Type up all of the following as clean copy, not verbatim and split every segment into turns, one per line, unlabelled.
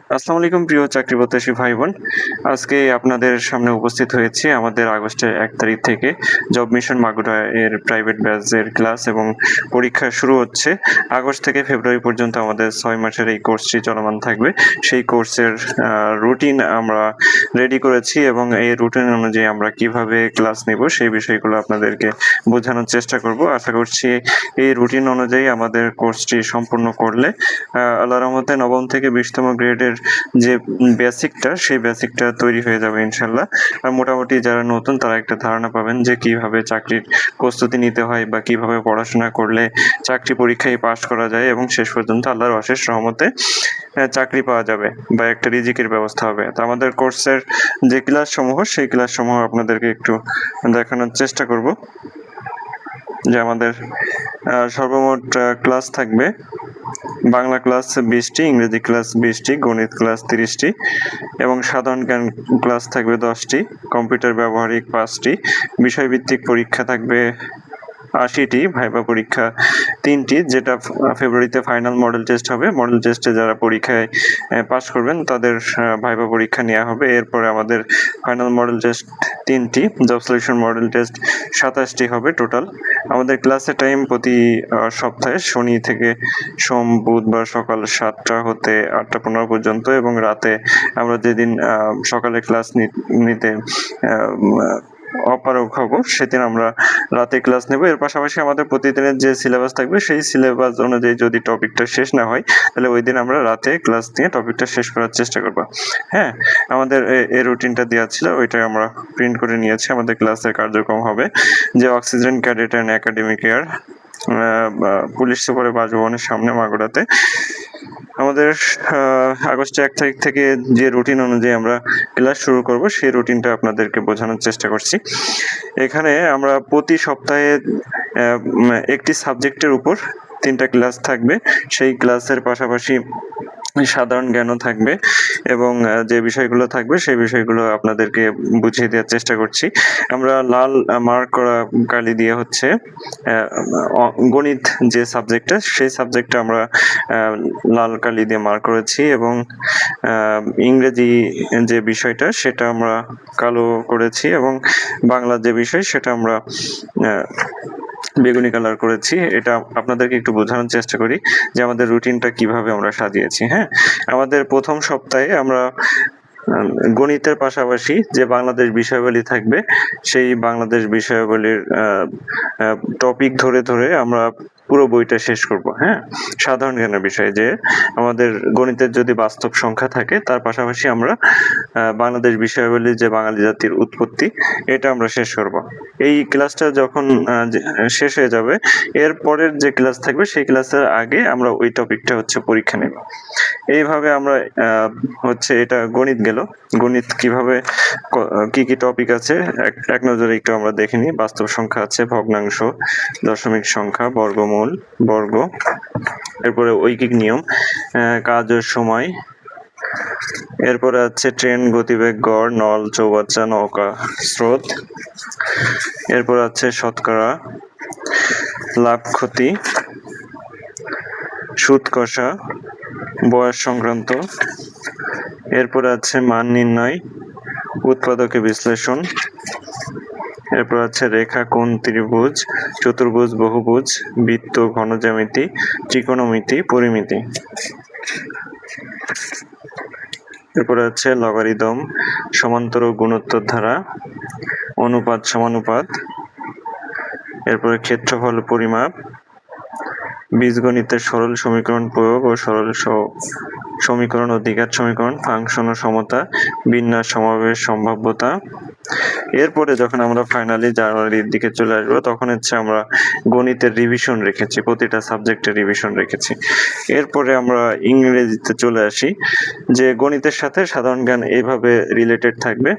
আসসালামু আলাইকুম প্রিয় চাকরি প্রত্যাশী ভাই বোন। আজকে আপনাদের সামনে উপস্থিত হয়েছি আমাদের আগস্টের ১ তারিখ থেকে জব মিশন মাগুরা এর প্রাইভেট ব্যাচের ক্লাস এবং পরীক্ষা শুরু হচ্ছে। আগস্ট থেকে ফেব্রুয়ারি পর্যন্ত আমাদের ৬ মাসের এই কোর্সটি চলমান থাকবে। সেই কোর্সের রুটিন আমরা রেডি করেছি এবং এই রুটিন অনুযায়ী আমরা কিভাবে ক্লাস নিব সেই বিষয়গুলো আপনাদেরকে বোঝানোর চেষ্টা করব। আশা করছি এই রুটিন অনুযায়ী আমাদের কোর্সটি সম্পূর্ণ করলে আল্লাহর রহমতে ৯ম থেকে ২০তম গ্রেডের যে বেসিকটা সেই বেসিকটা তৈরি হয়ে যাবে ইনশাল্লাহ। আর মোটামুটি যারা নতুন তারা একটা ধারণা পাবেন যে কিভাবে চাকরির প্রস্তুতি নিতে হয় বা কিভাবে পড়াশোনা করলে চাকরি পরীক্ষায় পাস করা যায় এবং শেষ পর্যন্ত আল্লাহর অশেষ রহমতে চাকরি পাওয়া যাবে বা একটা রিজিকের ব্যবস্থা হবে। তো আমাদের কোর্সের যে ক্লাসসমূহ সেই ক্লাসসমূহ আপনাদেরকে একটু দেখানোর চেষ্টা করব। যে আমাদের সর্বমোট ক্লাস থাকবে বাংলা ক্লাস ২০টি, ইংরেজি ক্লাস ২০টি, গণিত ক্লাস ৩০টি এবং সাধারণ জ্ঞান ক্লাস থাকবে ১০টি, কম্পিউটার ব্যবহারিক ৫টি, বিষয়ভিত্তিক পরীক্ষা থাকবে ৮০টি, ভাইভা পরীক্ষা ৩টি, যেটা ফেব্রুয়ারিতে ফাইনাল মডেল টেস্ট হবে। মডেল টেস্টে যারা পরীক্ষায় পাস করবেন তাদের ভাইভা পরীক্ষা নেওয়া হবে। এরপরে আমাদের ফাইনাল মডেল টেস্ট ৩টি, জব সিলেকশন মডেল টেস্ট ২৭টি হবে টোটাল। আমাদের ক্লাসের টাইম প্রতি সপ্তাহে শনি থেকে সোম, বুধবার সকাল ৭টা হতে ৮টা ১৫ পর্যন্ত এবং রাতে আমরা যেদিন সকালে ক্লাস নিতে অপারগ হব সেদিন আমরা রাতে ক্লাস নেব। এর পাশাপাশি আমাদের প্রতিদিনের যে সিলেবাস থাকবে সেই সিলেবাস অনুযায়ী যদি টপিকটা শেষ না হয় তাহলে ওই দিন আমরা রাতে ক্লাস নিয়ে টপিকটা শেষ করার চেষ্টা করব। হ্যাঁ, আমাদের এই রুটিনটা দেওয়া ছিল, ওইটা আমরা প্রিন্ট করে নিয়েছি। আমাদের ক্লাসের কার্যক্রম হবে যে oxygen cadet and academic air, police সুপারের বাসভবনের সামনে মাগুরাতে। আমাদের আগস্টের ১ তারিখ থেকে যে রুটিন অনুযায়ী আমরা ক্লাস শুরু করব সেই রুটিনটা আপনাদেরকে বোঝানোর চেষ্টা করছি। এখানে আমরা প্রতি সপ্তাহে একটি সাবজেক্টের উপর ৩টা ক্লাস থাকবে। সেই ক্লাসের পাশাপাশি সাধারণ জ্ঞানও থাকবে এবং যে বিষয়গুলো থাকবে সেই বিষয়গুলো আপনাদেরকে বুঝিয়ে দেওয়ার চেষ্টা করছি। আমরা লাল মার্ক করা কালি দিয়ে হচ্ছে গণিত যে সাবজেক্টটা সেই সাবজেক্টটা আমরা লাল কালি দিয়ে মার্ক করেছি এবং ইংরেজি যে বিষয়টা সেটা আমরা কালো করেছি এবং বাংলা যে বিষয় সেটা আমরা বেগুনি কালার করেছি। এটা আপনাদেরকে একটু বোঝানোর চেষ্টা করি যে আমাদের রুটিনটা কিভাবে আমরা সাজিয়েছি। হ্যাঁ, আমাদের প্রথম সপ্তাহে আমরা গণিতের পাশাপাশি যে বাংলাদেশ বিষয়াবলী থাকবে সেই বাংলাদেশ বিষয়াবলীর টপিক ধরে ধরে আমরা পুরো বইটা শেষ করব। হ্যাঁ, সাধারণ জ্ঞানের বিষয় যে আমাদের গণিতের যদি বাস্তব সংখ্যা থাকে তার পাশাপাশি আমরা বাংলাদেশ বিষয়াবলীর যে বাঙালি জাতির উৎপত্তি এটা আমরা শেষ করব। এই ক্লাসটা যখন শেষ হয়ে যাবে এর পরের যে ক্লাস থাকবে সেই ক্লাসের আগে আমরা ওই টপিকটা হচ্ছে পরীক্ষা নেব। এইভাবে আমরা হচ্ছে এটা গণিত গেল। গণিত কিভাবে কি কি টপিক আছে এক নজরে একটু আমরা দেখে নিই। বাস্তব সংখ্যা আছে, ভগ্নাংশ, দশমিক সংখ্যা, বর্গমূল, বর্গ, এরপরে ঐকিক নিয়ম, কাজের সময়, এরপরে আছে ট্রেন, গতিবেগ, গড়, নল, চৌবাচ্চা, নৌকা, স্রোত, এরপর আছে শতকরা, লাভ ক্ষতি, সুদ কষা, বয়স সংক্রান্ত, এরপর আছে মান নির্ণয়, উৎপাদকে বিশ্লেষণ, এরপর আছে রেখা, কোণ, ত্রিভুজ, চতুর্ভুজ, বহুভুজ, বৃত্ত, ঘনজ্যামিতি, ত্রিকোণমিতি, পরিমিতি। এরপরে আছে লগারিদম, সমান্তর গুণোত্তর ধারা, অনুপাত সমানুপাত, এরপরে ক্ষেত্রফল পরিমাপ, বীজগণিতের সরল সমীকরণ প্রয়োগ ও সরল সমীকরণ ও দ্বিঘাত সমীকরণ, ফাংশন ও সমতা, বিন্যাস, সমাবেশ, সম্ভাব্যতা। এরপরে যখন আমরা ফাইনালি জানুয়ারির দিকে চলে আসবো তখন হচ্ছে আমরা গণিতের রিভিশন রেখেছি, প্রতিটা সাবজেক্টের রিভিশন রেখেছি। এরপরে আমরা ইংরেজিতে চলে আসি যে গণিতের সাথে সাধারণ জ্ঞান এইভাবে রিলেটেড থাকবে।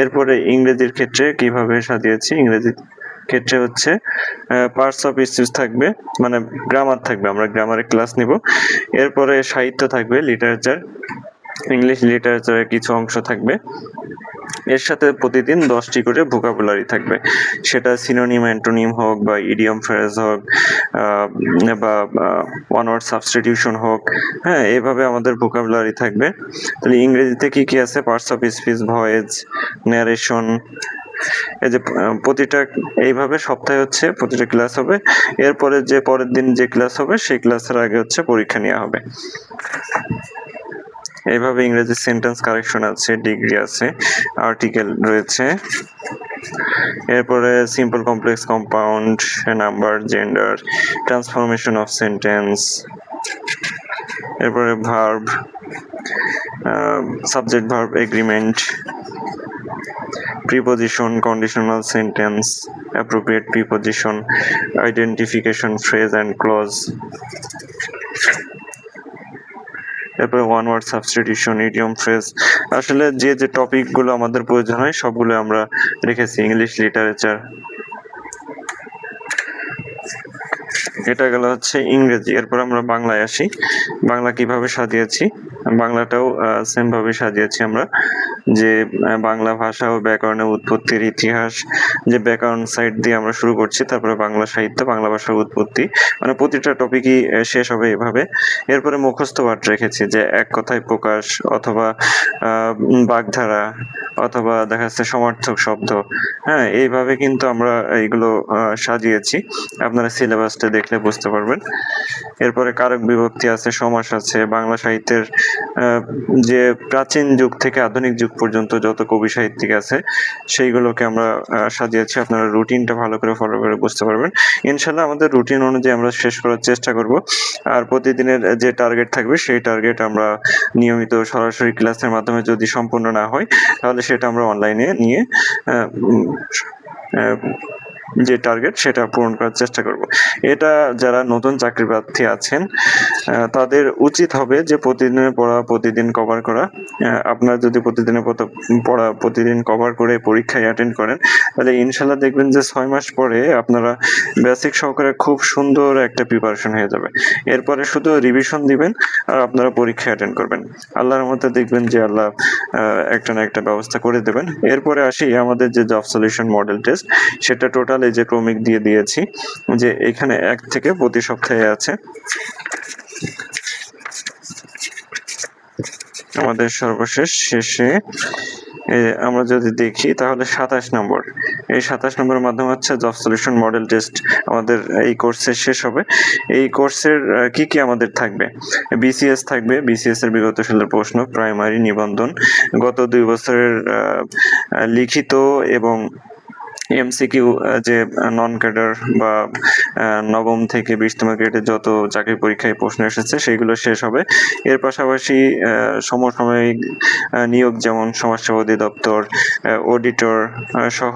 এরপরে ইংরেজির ক্ষেত্রে কিভাবে সাজিয়েছি, ইংরেজি ক্ষেত্রে হচ্ছে পার্টস অফ স্পিচ থাকবে, মানে গ্রামার থাকবে, আমরা গ্রামারের ক্লাস নিব। এরপরে সাহিত্য থাকবে, লিটারেচার, ইংলিশ লিটারেচারের কিছু অংশ থাকবে। এর সাথে প্রতিদিন 10টি করে ভোকাবুলারি থাকবে, সেটা সিনোনিম অ্যান্টোনিম হোক বা ইডিয়ম ফ্রেজ হোক বা ওয়ান ওয়ার্ড সাবস্টিটিউশন হোক। হ্যাঁ, এইভাবে আমাদের ভোকাবুলারি থাকবে। তাহলে ইংরেজিতে কি কি আছে? Parts of speech, voice, narration. এই যে প্রতিটা এইভাবে সপ্তাহে হচ্ছে প্রতিটা ক্লাস হবে। এরপরে যে পরের দিন যে ক্লাস হবে সেই ক্লাসের আগে হচ্ছে পরীক্ষা নেওয়া হবে। এইভাবে ইংরেজি সেন্টেন্স কারেকশন আছে, ডিগ্রি আছে, আর্টিকেল রয়েছে। এরপরে simple, complex, compound, number, gender, transformation of sentence. এরপরে verb, subject verb agreement, preposition, conditional sentence, appropriate preposition, identification phrase and clause. এরপরে one word substitution, idiom phrase. আসলে যে যে টপিকগুলো আমাদের প্রয়োজন হয় সবগুলো আমরা রেখেছি। ইংলিশ লিটারেচার, এটা গেল হচ্ছে ইংরেজি। এরপর আমরা বাংলায় আসি। বাংলা কিভাবে সাজিয়েছি? বাংলাটাও সেম ভাবে সাজিয়েছি আমরা, যে বাংলা ভাষা ও ব্যাকরণের উৎপত্তির ইতিহাস, যে ব্যাকরণ সাইড দিয়ে আমরা শুরু করছি, তারপরে বাংলা সাহিত্য, বাংলা ভাষার উৎপত্তি, মানে প্রতিটা টপিকই শেষ হবে এভাবে। এরপরে মুখস্থ পাঠ রেখেছি, যে এক কথায় প্রকাশ অথবা বাগধারা অথবা দেখা যাচ্ছে সমার্থক শব্দ। হ্যাঁ, এইভাবে কিন্তু আমরা এইগুলো সাজিয়েছি। আপনারা সিলেবাসটা দেখলে বুঝতে পারবেন। এরপরে কারক বিভক্তি আছে, সমাস আছে, বাংলা সাহিত্যের যে প্রাচীন যুগ থেকে আধুনিক যুগ পর্যন্ত যত কবি সাহিত্যিক আছে সেইগুলোকে আমরা সাজিয়েছি। আপনারা রুটিনটা ভালো করে ফলো করে বুঝতে পারবেন। ইনশাল্লাহ আমাদের রুটিন অনুযায়ী আমরা শেষ করার চেষ্টা করব। আর প্রতিদিনের যে টার্গেট থাকবে সেই টার্গেট আমরা নিয়মিত সরাসরি ক্লাসের মাধ্যমে যদি সম্পূর্ণ না হয় তাহলে সেটা আমরা অনলাইনে নিয়ে যে টার্গেট সেটা পূরণ করার চেষ্টা করব। এটা যারা নতুন চাকরি প্রার্থী আছেন তাদের উচিত হবে যে প্রতিদিনের পড়া প্রতিদিন কভার করা। আপনারা যদি প্রতিদিনের পড়া প্রতিদিন কভার করে পরীক্ষায় অ্যাটেন্ড করেন তাহলে ইনশাল্লাহ দেখবেন যে 6 মাস পরে আপনারা বেসিক সহকারে খুব সুন্দর একটা প্রিপারেশন হয়ে যাবে। এরপরে শুধু রিভিশন দিবেন আর আপনারা পরীক্ষা অ্যাটেন্ড করবেন। আল্লাহর মধ্যে দেখবেন যে আল্লাহ একটা না একটা ব্যবস্থা করে দেবেন। এরপরে আসি আমাদের যে জব সলিউশন মডেল টেস্ট, সেটা টোটাল এই যে ক্রমিক দিয়ে দিয়েছি, যে এখানে 1 থেকে প্রতি সপ্তাহে আছে। আমাদের সর্বশেষ শেষে আমরা যদি দেখি তাহলে 27 নম্বর, এই 27 নম্বরের মাধ্যমে হচ্ছে জব সলিউশন মডেল টেস্ট আমাদের এই কোর্সে শেষ হবে। এই কোর্সের কি কি আমাদের থাকবে? বিসিএস থাকবে, বিসিএস এর বিগত সালের প্রশ্ন, প্রাইমারি, নিবন্ধন, গত 2 বছরের লিখিত এবং এমসিকিউ যে নন ক্যাডার বা নবম থেকে 20তম গ্রেডের যত চাকরি পরীক্ষায় প্রশ্ন এসেছে সেইগুলো শেষ হবে। এর পাশাপাশি সমসাময়িক নিয়োগ যেমন সমাজসেবা অধিদপ্তর, অডিটর সহ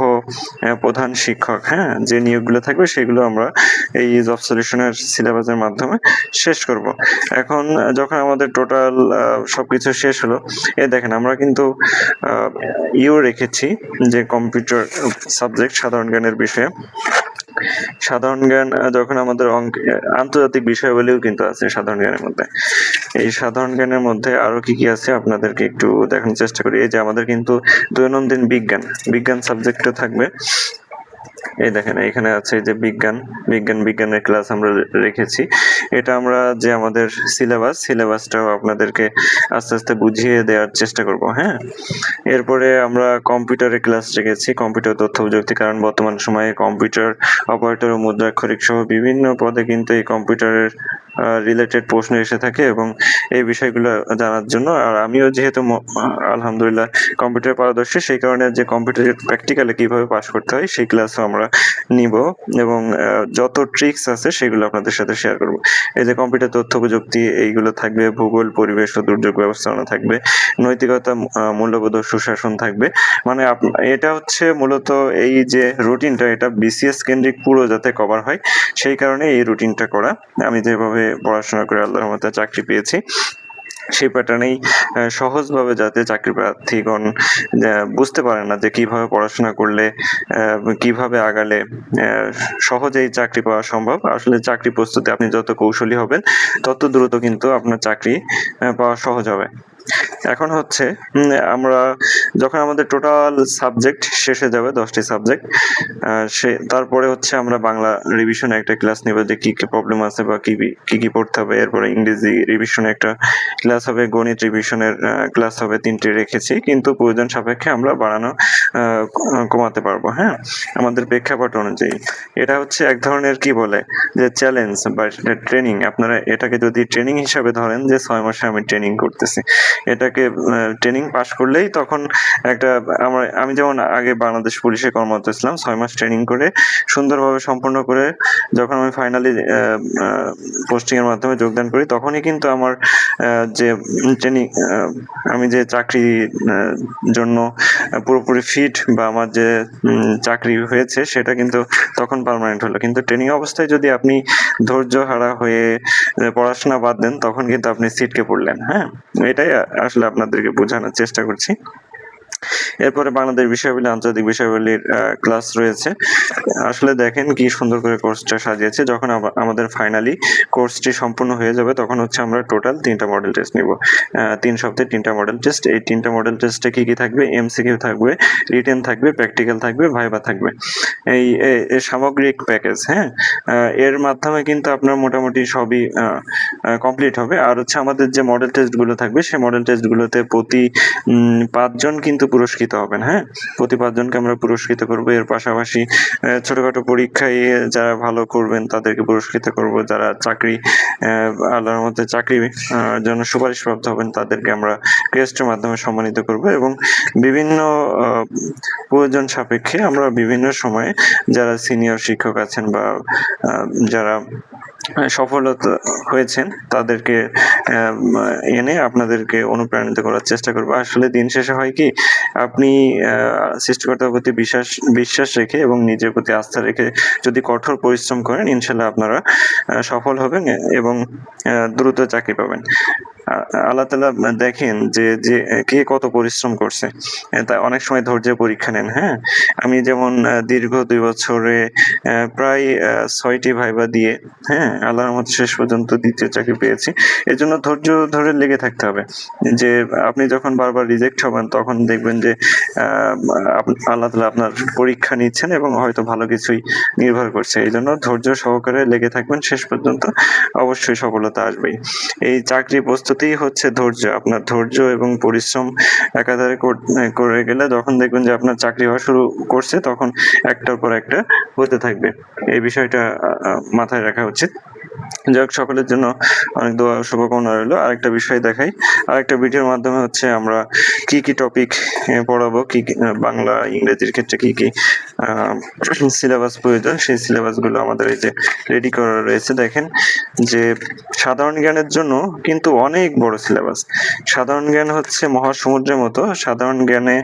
প্রধান শিক্ষক, হ্যাঁ, যে নিয়োগগুলো থাকবে সেগুলো আমরা এই জব সলিউশনের সিলেবাসের মাধ্যমে শেষ করব। এখন যখন আমাদের টোটাল সবকিছু শেষ হলো, দেখেন আমরা কিন্তু রেখেছি যে কম্পিউটার সাবজেক্ট সাধারণ জ্ঞানের বিষয়ে। সাধারণ জ্ঞান যখন আমাদের আন্তর্জাতিক বিষয়াবলীও কিন্তু আছে সাধারণ জ্ঞানের মধ্যে। এই সাধারণ জ্ঞানের মধ্যে আরো কি কি আছে আপনাদেরকে একটু দেখানোর চেষ্টা করি। এই যে আমাদের কিন্তু দৈনন্দিন বিজ্ঞান সাবজেক্টও থাকবে। এই দেখেন এখানে আছে যে বিজ্ঞানের ক্লাস আমরা রেখেছি। এটা আমরা যে আমাদের সিলেবাসটাও আপনাদেরকে আস্তে আস্তে বুঝিয়ে দেওয়ার চেষ্টা করব। হ্যাঁ, এরপরে আমরা কম্পিউটারের ক্লাস রেখেছি, কম্পিউটার তথ্য প্রযুক্তি, কারণ বর্তমান সময়ে কম্পিউটার অপারেটর ও মুদ্রাক্ষরিক সহ বিভিন্ন পদে কিন্তু এই কম্পিউটারের রিলেটেড প্রশ্ন এসে থাকে এবং এই বিষয়গুলো জানার জন্য, আর আমিও যেহেতু আলহামদুলিল্লাহ কম্পিউটার পারদর্শী, সেই কারণে যে কম্পিউটারের প্র্যাকটিক্যালে কিভাবে পাস করতে হয় সেই ক্লাসও আমরা নিব এবং যত ট্রিক্স আছে সেগুলো আপনাদের সাথে শেয়ার করব। এই যে কম্পিউটার তথ্য প্রযুক্তি এইগুলো থাকবে, ভূগোল, পরিবেশ ও দুর্যোগ ব্যবস্থাপনা থাকবে, নৈতিকতা, মূল্যবোধ ও সুশাসন থাকবে। মানে এটা হচ্ছে মূলত এই যে রুটিনটা, এটা বিসিএস কেন্দ্রিক পুরো যাতে কভার হয় সেই কারণে এই রুটিনটা করা। আমি যেভাবে পড়াশোনা করে আল্লাহর রহমতে চাকরি পেয়েছি সেই প্যাটার্নেই সহজভাবে যাতে চাকরি প্রার্থীগণ বুঝতে পারে না যে কিভাবে পড়াশোনা করলে কিভাবে আগালে সহজেই চাকরি পাওয়া সম্ভব। আসলে চাকরি প্রস্তুতি আপনি যত কৌশলী হবেন তত দ্রুত কিন্তু আপনার চাকরি পাওয়া সহজ হবে। এখন হচ্ছে আমরা যখন আমাদের টোটাল সাবজেক্ট শেষ হয়ে যাবে 10টি সাবজেক্ট, তারপরে হচ্ছে আমরা বাংলা রিভিশনে একটা ক্লাস নেব যে কি কি প্রবলেম আছে বা কি পড়তে হবে। এরপরে ইংরেজি রিভিশনে একটা ক্লাস হবে, গণিত রিভিশনের ক্লাস হবে, 3টি রেখেছি, কিন্তু প্রয়োজন সাপেক্ষে আমরা বাড়ানো কমাতে পারবো। হ্যাঁ, আমাদের প্রেক্ষাপট অনুযায়ী। এটা হচ্ছে এক ধরনের কি বলে যে চ্যালেঞ্জ বা ট্রেনিং। আপনারা এটাকে যদি ট্রেনিং হিসাবে ধরেন যে 6 মাসে আমি ট্রেনিং করতেছি, এটাকে ট্রেনিং পাস করলেই তখন একটা আমি যেমন আগে বাংলাদেশ পুলিশে কর্মরত ছিলাম, 6 মাস ট্রেনিং করে সুন্দরভাবে সম্পন্ন করে যখন আমি ফাইনালি পোস্টিং এর মাধ্যমে যোগদান করি, তখনই কিন্তু আমার যে ট্রেনিং, আমি যে চাকরির জন্য পুরোপুরি ফিট বা আমার যে চাকরি হয়েছে সেটা কিন্তু তখন পার্মানেন্ট হলো। কিন্তু ট্রেনিং অবস্থায় যদি আপনি ধৈর্য হারা হয়ে পড়াশোনা বাদ দেন, তখন কিন্তু আপনি ছিটকে পড়লেন। হ্যাঁ, এটাই আসলে আপনাদেরকে বোঝানোর চেষ্টা করছি। এরপরে বাংলাদেশ বিষয়াবলী, আন্তর্জাতিক বিষয়াবলীর ক্লাস রয়েছে। আসলে দেখেন কি সুন্দর করে কোর্সটা সাজিয়েছে। যখন আমাদের ফাইনালি কোর্সটি সম্পূর্ণ হয়ে যাবে, তখন হচ্ছে আমরা টোটাল 3টা মডেল টেস্ট নিব। 3 সপ্তাহে 3টা মডেল টেস্ট। এই 3টা মডেল টেস্টে কি কি থাকবে? এমসিকিউ থাকবে, রিটেন থাকবে, প্র্যাকটিক্যাল থাকবে, ভাইভা থাকবে। এই সামগ্রিক প্যাকেজ। হ্যাঁ, এর মাধ্যমে কিন্তু আপনার মোটামুটি সবই কমপ্লিট হবে। আর হচ্ছে আমাদের যে মডেল টেস্টগুলো থাকবে, সেই মডেল টেস্টগুলোতে প্রতি 5 জন কিন্তু পুরস্কৃত হবেন। হ্যাঁ, প্রতি 5 জনকে আমরা পুরস্কৃত করব। এর পাশাপাশি ছোটখাটো পরীক্ষায় যারা ভালো করবেন তাদেরকে পুরস্কৃত করব। যারা চাকরি আল্লাহর মধ্যে চাকরি জন্য সুপারিশপ্রাপ্ত হবেন তাদেরকে আমরা ক্রেস্টের মাধ্যমে সম্মানিত করব। এবং বিভিন্ন প্রয়োজন সাপেক্ষে আমরা বিভিন্ন সময়ে যারা সিনিয়র শিক্ষক আছেন বা যারা সফলতা হয়েছেন তাদেরকে এনে আপনাদেরকে অনুপ্রাণিত করার চেষ্টা করবো। আসলে দিন শেষে হয় কি, আপনি সৃষ্টিকর্তার প্রতি বিশ্বাস রেখে এবং নিজের প্রতি আস্থা রেখে যদি কঠোর পরিশ্রম করেন, ইনশাল্লাহ আপনারা সফল হবেন এবং দ্রুত চাকরি পাবেন। আল্লাহ তাআলা দেখেন যে কে কত পরিশ্রম করছে, তা অনেক সময় ধৈর্যের পরীক্ষা নেন। হ্যাঁ, আমি যেমন দীর্ঘ 2 বছরে প্রায় 6টি ভাইবা দিয়ে, হ্যাঁ, আল্লাহর রহমতে শেষ পর্যন্ত 2য় চাকরি পেয়েছি। এর জন্য ধৈর্য ধরে লেগে থাকতে হবে। যে আপনি যখন বারবার রিজেক্ট হবেন, তখন দেখবেন যে আল্লাহ তাআলা আপনার পরীক্ষা নিচ্ছেন এবং হয়তো ভালো কিছুই নির্ভর করছে। এই জন্য ধৈর্য সহকারে লেগে থাকবেন, শেষ পর্যন্ত অবশ্যই সফলতা আসবেই। এই চাকরি প্রস্তুতিই হচ্ছে ধৈর্য। আপনার ধৈর্য এবং পরিশ্রম একাধারে করে গেলে যখন দেখবেন যে আপনার চাকরি হওয়া শুরু করছে, তখন একটার পর একটা হতে থাকবে। এই বিষয়টা মাথায় রাখা উচিত। যাই হোক, সকলের জন্য অনেক দোয়া ও শুভকামনা রইলো। আরেকটা বিষয় দেখাই, আরেকটা ভিডিওর মাধ্যমে হচ্ছে আমরা কি কি টপিক পড়াবো, কি বাংলা ইংরেজির ক্ষেত্রে কি কি সিলেবাস প্রয়োজন, সেই সিলেবাসগুলো আমাদের এই যে রেডি করা রয়েছে। দেখেন যে সাধারণ জ্ঞানের জন্য কিন্তু অনেক বড় সিলেবাস। সাধারণ জ্ঞান হচ্ছে মহাসমুদ্রের মতো। সাধারণ জ্ঞানে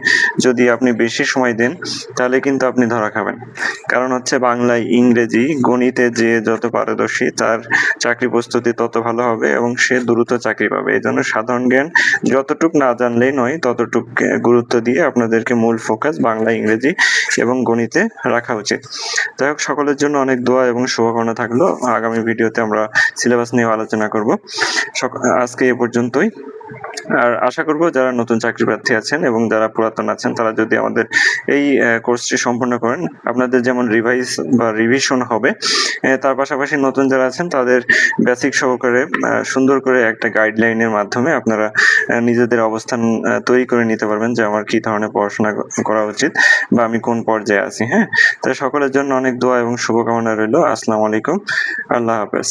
যদি আপনি বেশি সময় দেন, তাহলে কিন্তু আপনি ধরা খাবেন। কারণ হচ্ছে বাংলায়, ইংরেজি, গণিতে যে যত পারদর্শী, তার চাকরি প্রস্তুতি তত ভালো হবে এবং সে দ্রুত চাকরি পাবে। এই জন্য সাধারণ জ্ঞান যতটুক না জানলেই নয়, ততটুক গুরুত্ব দিয়ে আপনাদেরকে মূল ফোকাস বাংলা, ইংরেজি এবং গণিতে রাখা উচিত। যাই হোক, সকলের জন্য অনেক দোয়া এবং শুভকামনা থাকলো। আগামী ভিডিওতে আমরা সিলেবাস নিয়ে আলোচনা করব। আজকে এ পর্যন্তই। আর আশা করব যারা নতুন চাকরি প্রার্থী আছেন এবং যারা পুরাতন আছেন, তারা যদি আমাদের এই কোর্সটি সম্পন্ন করেন, আপনাদের যেমন রিভাইজ বা রিভিশন হবে, তার পাশাপাশি নতুন যারা আছেন তাদের বেসিক সহকারে সুন্দর করে একটা গাইডলাইনের মাধ্যমে আপনারা নিজেদের অবস্থান তৈরি করে নিতে পারবেন যে আমার কি ধরনের পড়াশোনা করা উচিত বা আমি কোন পর্যায়ে আছি। হ্যাঁ, তাই সকলের জন্য অনেক দোয়া এবং শুভকামনা রইল। আসসালামু আলাইকুম, আল্লাহ হাফেজ।